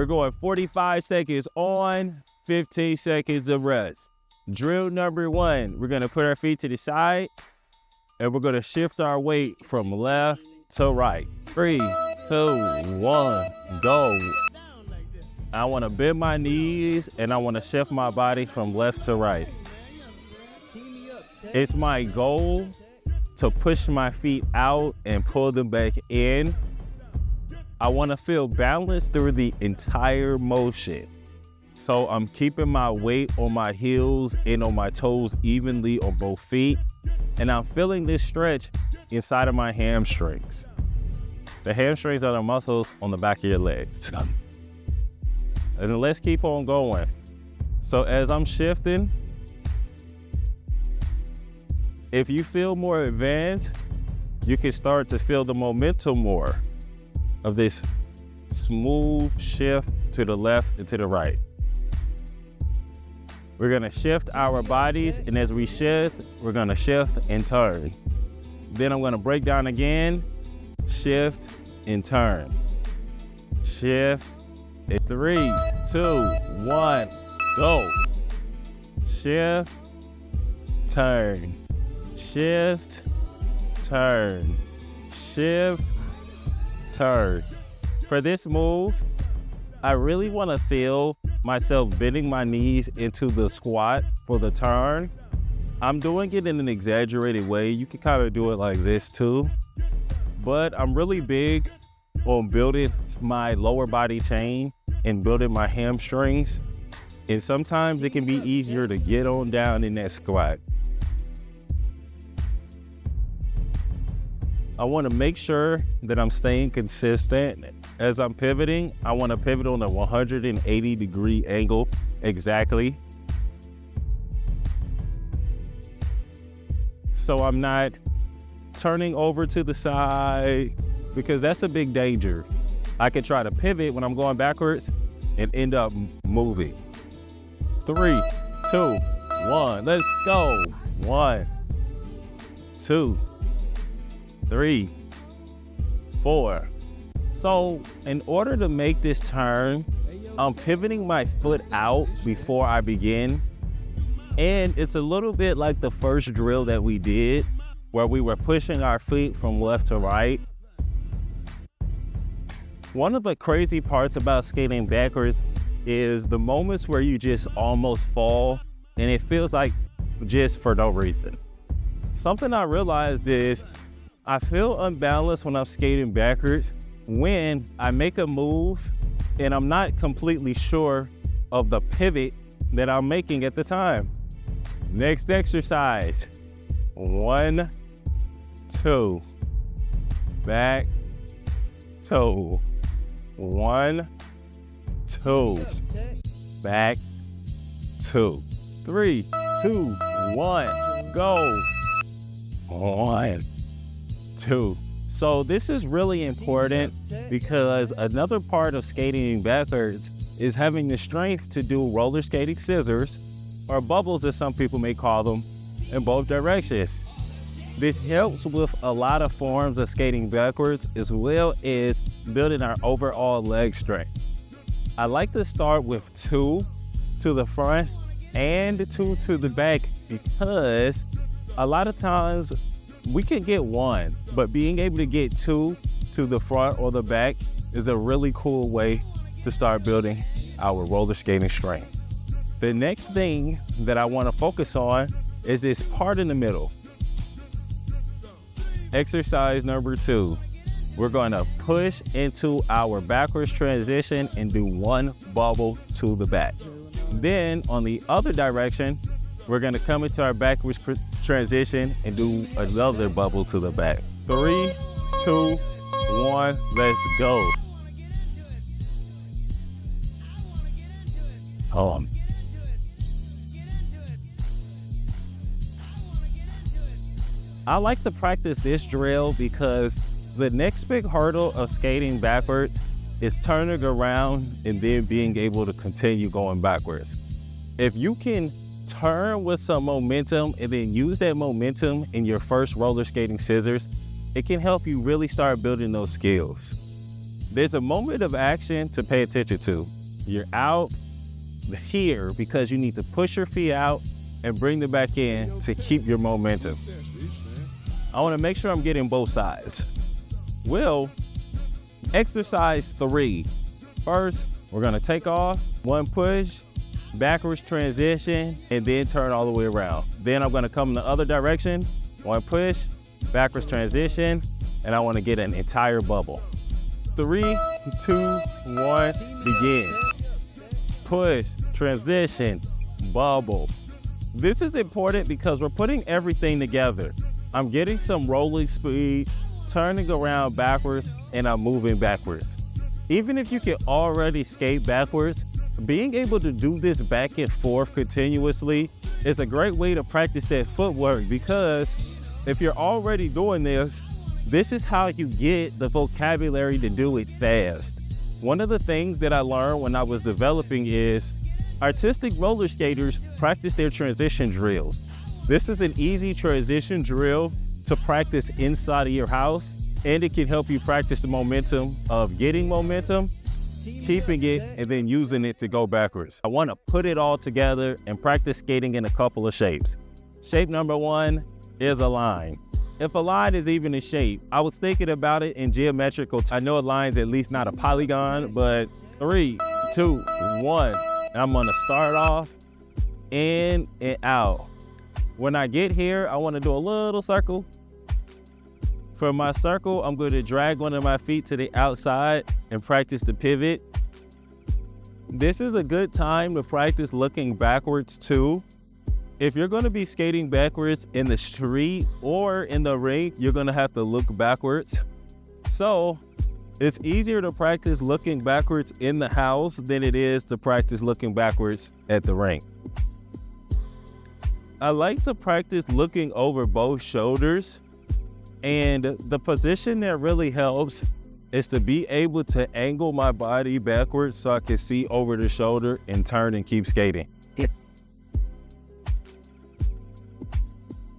We're going 45 seconds on, 15 seconds of rest. Drill number 1, we're gonna put our feet to the side and we're gonna shift our weight from left to right. 3, 2, 1, go. I wanna bend my knees and I wanna shift my body from left to right. It's my goal to push my feet out and pull them back in. I wanna feel balanced through the entire motion. So I'm keeping my weight on my heels and on my toes evenly on both feet. And I'm feeling this stretch inside of my hamstrings. The hamstrings are the muscles on the back of your legs. And let's keep on going. So as I'm shifting, if you feel more advanced, you can start to feel the momentum more of this smooth shift to the left and to the right. We're gonna shift our bodies, and as we shift, we're gonna shift and turn. Then I'm gonna break down again, shift and turn. Shift, 3, 2, 1, go. Shift, turn, shift, turn, shift, turn. For this move, I really want to feel myself bending my knees into the squat for the turn. I'm doing it in an exaggerated way. You can kind of do it like this too. But I'm really big on building my lower body chain and building my hamstrings. And sometimes it can be easier to get on down in that squat. I want to make sure that I'm staying consistent. As I'm pivoting, I want to pivot on a 180-degree angle exactly. So I'm not turning over to the side, because that's a big danger. I could try to pivot when I'm going backwards and end up moving. 3, 2, 1, let's go. 1, 2, 3, 4. So in order to make this turn, I'm pivoting my foot out before I begin. And it's a little bit like the first drill that we did, where we were pushing our feet from left to right. One of the crazy parts about skating backwards is the moments where you just almost fall and it feels like just for no reason. Something I realized is I feel unbalanced when I'm skating backwards when I make a move and I'm not completely sure of the pivot that I'm making at the time. Next exercise. 1, 2, back, toe. 1, 2, back, 2. 3, 2, 1, go. 1, 2. So this is really important because another part of skating backwards is having the strength to do roller skating scissors, or bubbles as some people may call them, in both directions. This helps with a lot of forms of skating backwards, as well as building our overall leg strength. I like to start with 2 to the front and 2 to the back, because a lot of times we can get 1, but being able to get 2 to the front or the back is a really cool way to start building our roller skating strength. The next thing that I want to focus on is this part in the middle. Exercise number 2. We're going to push into our backwards transition and do 1 bubble to the back. Then on the other direction, we're going to come into our backwards transition and do another bubble to the back. 3, 2, 1, let's go. I like to practice this drill because the next big hurdle of skating backwards is turning around and then being able to continue going backwards. If you can turn with some momentum and then use that momentum in your first roller skating scissors, it can help you really start building those skills. There's a moment of action to pay attention to. You're out here because you need to push your feet out and bring them back in to keep your momentum. I want to make sure I'm getting both sides. Exercise 3. First, we're going to take off, 1 push, backwards transition, and then turn all the way around. Then I'm going to come in the other direction, 1 push, backwards transition, and I want to get an entire bubble. 3, 2, 1, begin. Push, transition, bubble. This is important because we're putting everything together. I'm getting some rolling speed, turning around backwards, and I'm moving backwards. Even if you can already skate backwards, being able to do this back and forth continuously is a great way to practice that footwork, because if you're already doing this, this is how you get the vocabulary to do it fast. One of the things that I learned when I was developing is artistic roller skaters practice their transition drills. This is an easy transition drill to practice inside of your house, and it can help you practice the momentum of getting momentum, keeping it, and then using it to go backwards. I want to put it all together and practice skating in a couple of shapes. Shape number 1 is a line. If a line is even a shape, I was thinking about it in geometrical. I know a line's at least not a polygon, but 3, 2, 1. I'm gonna start off in and out. When I get here, I wanna do a little circle. For my circle, I'm going to drag one of my feet to the outside and practice the pivot. This is a good time to practice looking backwards too. If you're going to be skating backwards in the street or in the rink, you're going to have to look backwards. So it's easier to practice looking backwards in the house than it is to practice looking backwards at the rink. I like to practice looking over both shoulders. And the position that really helps is to be able to angle my body backwards so I can see over the shoulder and turn and keep skating.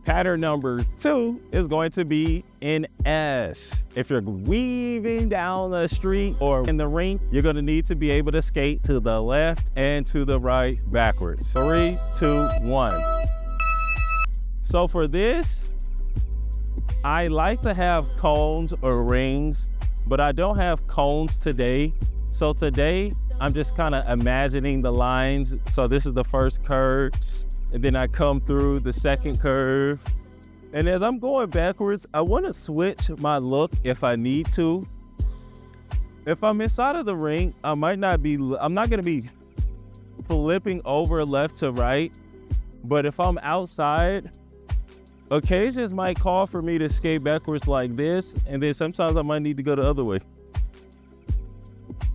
Pattern number 2 is going to be an S. If you're weaving down the street or in the rink, you're going to need to be able to skate to the left and to the right backwards. 3, 2, 1. So for this, I like to have cones or rings, but I don't have cones today. So today, I'm just kind of imagining the lines. So this is the first curve, and then I come through the second curve. And as I'm going backwards, I want to switch my look if I need to. If I'm inside of the ring, I'm not going to be flipping over left to right. But if I'm outside, occasions might call for me to skate backwards like this, and then sometimes I might need to go the other way.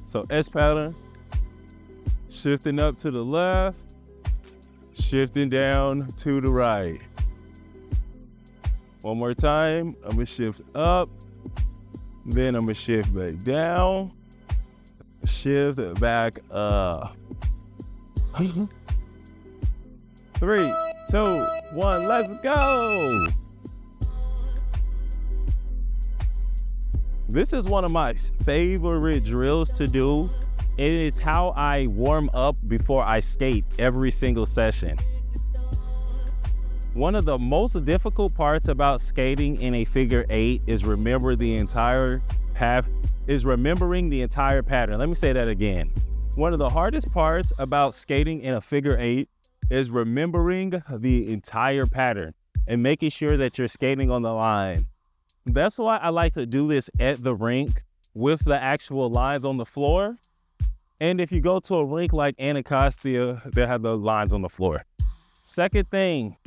So S pattern, shifting up to the left, shifting down to the right. One more time, I'm gonna shift up, then I'm gonna shift back down, shift back up. 3, 2, 1, let's go. This is one of my favorite drills to do. It is how I warm up before I skate every single session. One of the most difficult parts about skating in a figure 8 is remembering the entire pattern. Let me say that again. One of the hardest parts about skating in a figure 8 is remembering the entire pattern and making sure that you're skating on the line. That's why I like to do this at the rink with the actual lines on the floor. And if you go to a rink like Anacostia, they have the lines on the floor. Second thing,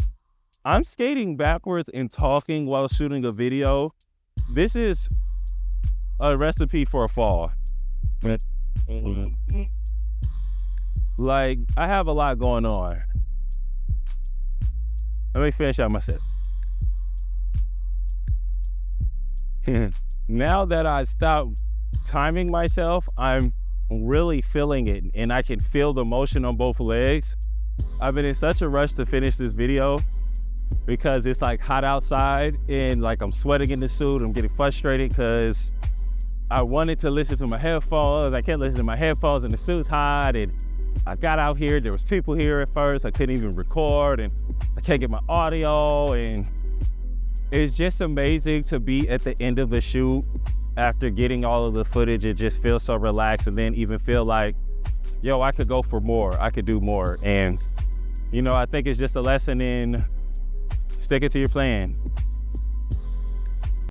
I'm skating backwards and talking while shooting a video. This is a recipe for a fall. Like, I have a lot going on. Let me finish out my set. Now that I stopped timing myself, I'm really feeling it, and I can feel the motion on both legs. I've been in such a rush to finish this video because it's like hot outside and like I'm sweating in the suit. I'm getting frustrated because I wanted to listen to my headphones. I kept listening to my headphones and the suit's hot. And I got out here, there was people here at first. I couldn't even record and I can't get my audio. And it's just amazing to be at the end of the shoot after getting all of the footage. It just feels so relaxed, and then even feel like, yo, I could go for more. I could do more. And, you know, I think it's just a lesson in sticking to your plan.